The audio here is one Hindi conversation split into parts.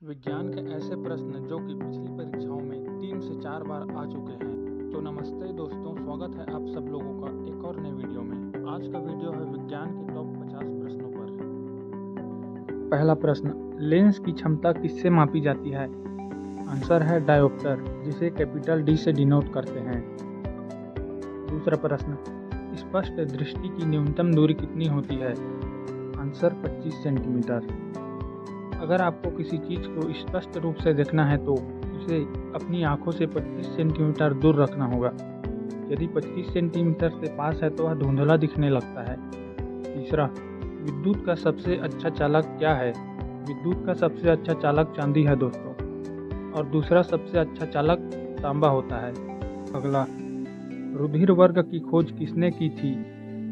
विज्ञान के ऐसे प्रश्न जो कि पिछली परीक्षाओं में 3 से 4 बार आ चुके हैं। तो नमस्ते दोस्तों, स्वागत है आप सब लोगों का एक और नए वीडियो में। आज का वीडियो है विज्ञान के टॉप 50 प्रश्नों पर। पहला प्रश्न, लेंस की क्षमता किससे मापी जाती है? आंसर है डायोप्टर, जिसे कैपिटल डी से डिनोट करते हैं। दूसरा प्रश्न, स्पष्ट दृष्टि की न्यूनतम दूरी कितनी होती है? Answer 25 centimetre. अगर आपको किसी चीज़ को स्पष्ट रूप से देखना है तो उसे अपनी आंखों से 25 सेंटीमीटर दूर रखना होगा। यदि 25 सेंटीमीटर से पास है तो वह धुंधला दिखने लगता है। तीसरा, विद्युत का सबसे अच्छा चालक क्या है? विद्युत का सबसे अच्छा चालक चांदी है दोस्तों, और दूसरा सबसे अच्छा चालक तांबा होता है। अगला, रुधिर वर्ग की खोज किसने की थी?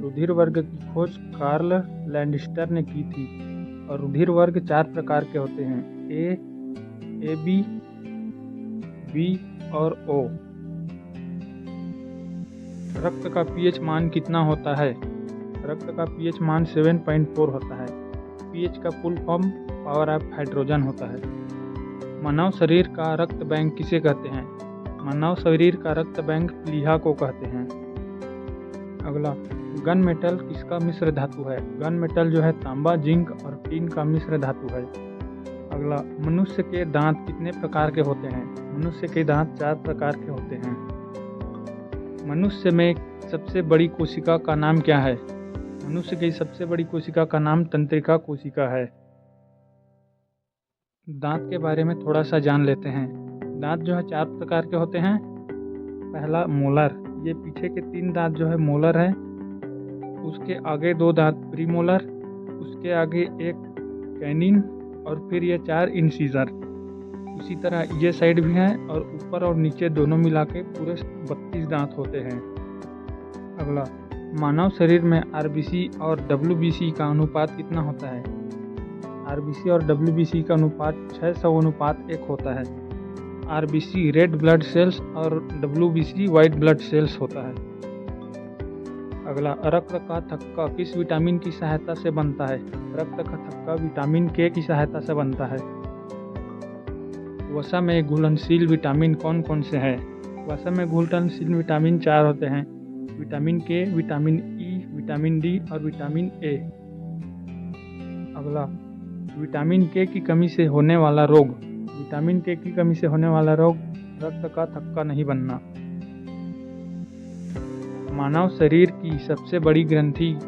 रुधिर वर्ग की खोज कार्ल लैंडस्टर ने की थी। और रुधिर वर्ग 4 प्रकार के होते हैं, ए बी, बी और ओ। रक्त का पीएच मान कितना होता है? रक्त का पीएच मान 7.4 होता है। पीएच का full form power of hydrogen होता है। मानव शरीर का रक्त बैंक किसे कहते हैं? मानव शरीर का रक्त बैंक प्लीहा को कहते हैं। अगला, गन मेटल किसका मिश्र धातु है? गन मेटल जो है तांबा, जिंक और टीन का मिश्र धातु है। अगला, मनुष्य के दांत कितने प्रकार के होते हैं? मनुष्य के दांत 4 प्रकार के होते हैं। मनुष्य में सबसे बड़ी कोशिका का नाम क्या है? मनुष्य की सबसे बड़ी कोशिका का नाम तंत्रिका कोशिका है। दांत के बारे में थोड़ा सा जान लेते हैं। दांत जो है 4 प्रकार के होते हैं। पहला, मोलर, ये पीछे के 3 दांत जो है मोलर है। उसके आगे 2 दांत प्रीमोलर, उसके आगे एक कैनिन, और फिर ये 4 इंसीजर। उसी तरह ये साइड भी है, और ऊपर और नीचे दोनों मिला के पूरे 32 दांत होते हैं। अगला, मानव शरीर में आरबीसी और डब्ल्यूबीसी का अनुपात कितना होता है? आरबीसी और डब्ल्यूबीसी का अनुपात 600:1 होता है। आरबीसी रेड ब्लड सेल्स और डब्ल्यूबीसी वाइट ब्लड सेल्स होता है। अगला, रक्त का थक्का किस विटामिन की सहायता से बनता है? रक्त का थक्का विटामिन के की सहायता से बनता है। वसा में घुलनशील विटामिन कौन कौन से हैं? वसा में घुलनशील विटामिन 4 होते हैं, विटामिन के, विटामिन ई, विटामिन डी और विटामिन ए। अगला, विटामिन के की कमी से होने वाला रोग। विटामिन के की कमी से होने वाला रोग रक्त का थक्का नहीं बनना। मानव शरीर की सबसे बड़ी ग्रंथि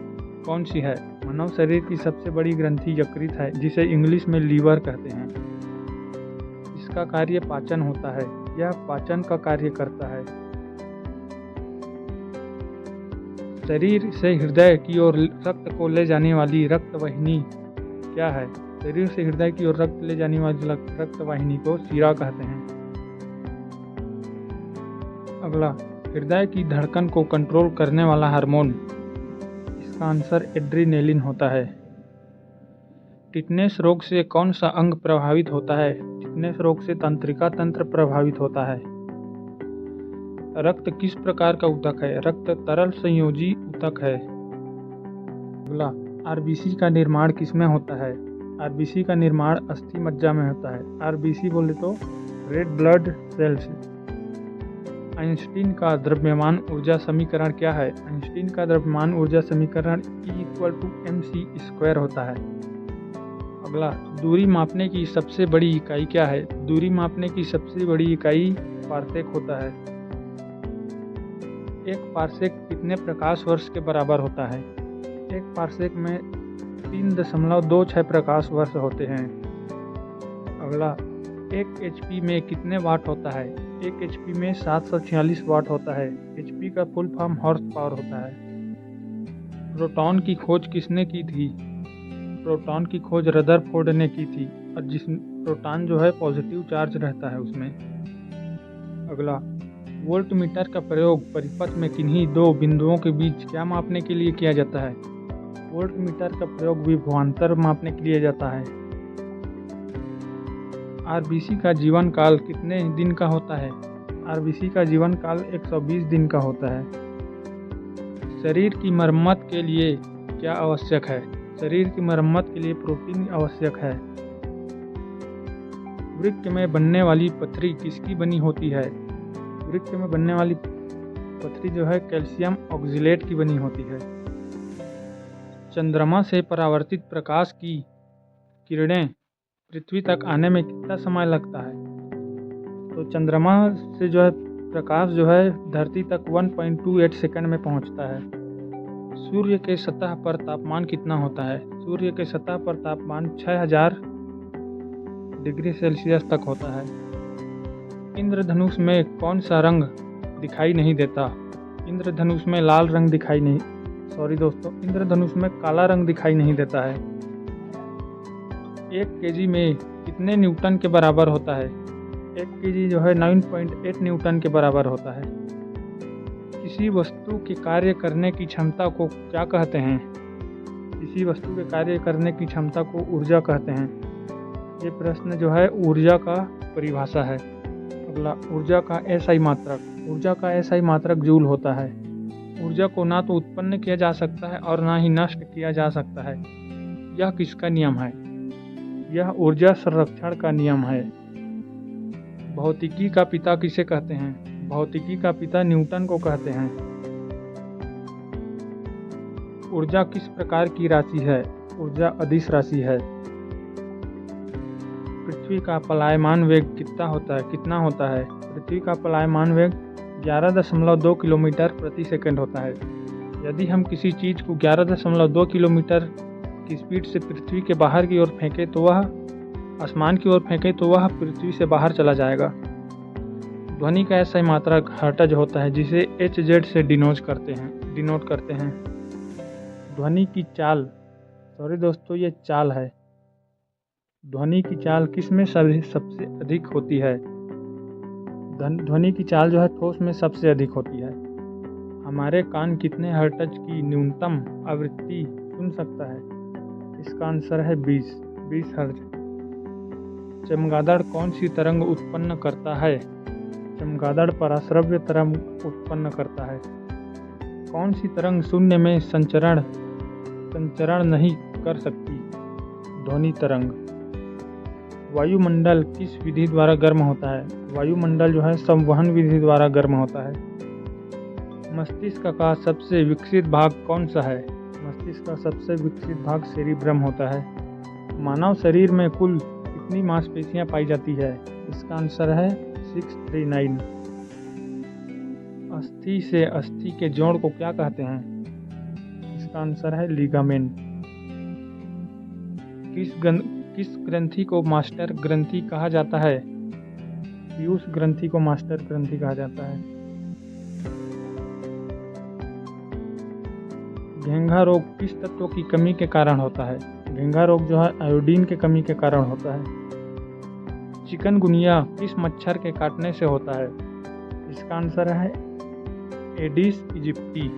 कौन सी है? मानव शरीर की सबसे बड़ी ग्रंथि यकृत है, जिसे इंग्लिश में लीवर कहते हैं। इसका कार्य पाचन होता है। यह पाचन का कार्य करता है। शरीर से हृदय की ओर रक्त को ले जाने वाली रक्त वाहिनी क्या है? शरीर से हृदय की ओर रक्त ले जाने वाली रक्त वाहिनी को शिरा कहते हैं। अगला, हृदय की धड़कन को कंट्रोल करने वाला हार्मोन। इसका आंसर एड्रीनेलिन होता है। टिटनेस रोग से कौन सा अंग प्रभावित होता है? टिटनेस रोग से तंत्रिका तंत्र प्रभावित होता है। रक्त किस प्रकार का ऊतक है? रक्त तरल संयोजी ऊतक है। अगला, आरबीसी का निर्माण किसमें होता है? आरबीसी का निर्माण अस्थि मज्जा में होता है। आरबीसी बोले तो रेड ब्लड सेल्स। आइंस्टीन का द्रव्यमान ऊर्जा समीकरण क्या है? आइंस्टीन का द्रव्यमान ऊर्जा समीकरण E = mc² होता है। अगला, दूरी मापने की सबसे बड़ी इकाई क्या है? दूरी मापने की सबसे बड़ी इकाई पारसेक होता है। एक पारसेक कितने प्रकाश वर्ष के बराबर होता है? एक पारसेक में 3.26 प्रकाश वर्ष होते हैं। अगला, 1 HP में कितने वाट होता है? 1 HP में 746 वाट होता है। HP का फुल फॉर्म हॉर्स पावर होता है। प्रोटॉन की खोज किसने की थी? प्रोटॉन की खोज रदरफोर्ड ने की थी, और जिस प्रोटॉन जो है पॉजिटिव चार्ज रहता है उसमें। अगला, वोल्टमीटर का प्रयोग परिपथ में किन्हीं 2 बिंदुओं के बीच क्या मापने के लिए किया जाता है? वोल्टमीटर का प्रयोग विभवांतर मापने के लिए जाता है। आरबीसी का जीवन काल कितने दिन का होता है? आरबीसी का जीवन काल 120 दिन का होता है। शरीर की मरम्मत के लिए क्या आवश्यक है? शरीर की मरम्मत के लिए प्रोटीन आवश्यक है। वृक्क में बनने वाली पथरी किसकी बनी होती है? वृक्क में बनने वाली पथरी जो है कैल्शियम ऑक्जेलेट की बनी होती है। चंद्रमा से परावर्तित प्रकाश की किरणें पृथ्वी तक आने में कितना समय लगता है? तो चंद्रमा से जो है प्रकाश जो है धरती तक 1.28 सेकंड में पहुंचता है। सूर्य के सतह पर तापमान कितना होता है? सूर्य के सतह पर तापमान 6000 डिग्री सेल्सियस तक होता है। इंद्रधनुष में कौन सा रंग दिखाई नहीं देता? इंद्रधनुष में लाल रंग दिखाई नहीं, सॉरी दोस्तों, इंद्रधनुष में काला रंग दिखाई नहीं देता है। 1 केजी में कितने न्यूटन के बराबर होता है? 1 केजी जो है 9.8 न्यूटन के बराबर होता है। किसी वस्तु के कार्य करने की क्षमता को क्या कहते हैं? किसी वस्तु के कार्य करने की क्षमता को ऊर्जा कहते हैं। ये प्रश्न जो है ऊर्जा का परिभाषा है। अगला, ऊर्जा का एसआई मात्रक। ऊर्जा का एसआई मात्रक जूल होता है। ऊर्जा को ना तो उत्पन्न किया जा सकता है और ना ही नष्ट किया जा सकता है। यह किसका नियम है? यह ऊर्जा संरक्षण का नियम है। भौतिकी का पिता किसे कहते हैं? भौतिकी का पिता न्यूटन को कहते हैं। ऊर्जा किस प्रकार की राशि है? ऊर्जा अदिश राशि है। पृथ्वी का पलायमान वेग कितना होता है? पृथ्वी का पलायमान वेग 11.2 किलोमीटर प्रति सेकंड होता है। यदि हम किसी चीज़ को 11.2 किलोमीटर की स्पीड से पृथ्वी के बाहर की ओर फेंकें तो वह आसमान की ओर फेंकें तो वह पृथ्वी से बाहर चला जाएगा। ध्वनि का ऐसा मात्रक हर्ट्ज होता है जिसे HZ से डिनोट करते हैं। ध्वनि की चाल, सॉरी दोस्तों ये चाल है। ध्वनि की चाल किस में सबसे अधिक होती है? ध्वनि की चाल जो है ठोस में सबसे अधिक होती है। हमारे कान कितने हर्ट्ज की न्यूनतम आवृत्ति सुन सकता है? इसका आंसर है 20 हर्ट्ज। चमगादड़ कौन सी तरंग उत्पन्न करता है? चमगादड़ पराश्रव्य तरंग उत्पन्न करता है। कौन सी तरंग शून्य में संचरण नहीं कर सकती? ध्वनि तरंग। वायुमंडल किस विधि द्वारा गर्म होता है? वायुमंडल जो है संवहन विधि द्वारा गर्म होता है। मस्तिष्क का सबसे विकसित भाग कौन सा है? मस्तिष्क का सबसे विकसित भाग सेरिब्रम होता है। मानव शरीर में कुल कितनी मांसपेशियां पाई जाती है? इसका आंसर है 639। अस्थि से अस्थि के जोड़ को क्या कहते हैं? इसका आंसर है लिगामेंट। किस ग्रंथि को मास्टर ग्रंथि कहा जाता है? पीयूष ग्रंथि को मास्टर ग्रंथि कहा जाता है। घेंघा रोग किस तत्व की कमी के कारण होता है? घेंघा रोग जो है आयोडीन के कमी के कारण होता है। चिकनगुनिया किस मच्छर के काटने से होता है? इसका आंसर है एडिस इजिप्टी।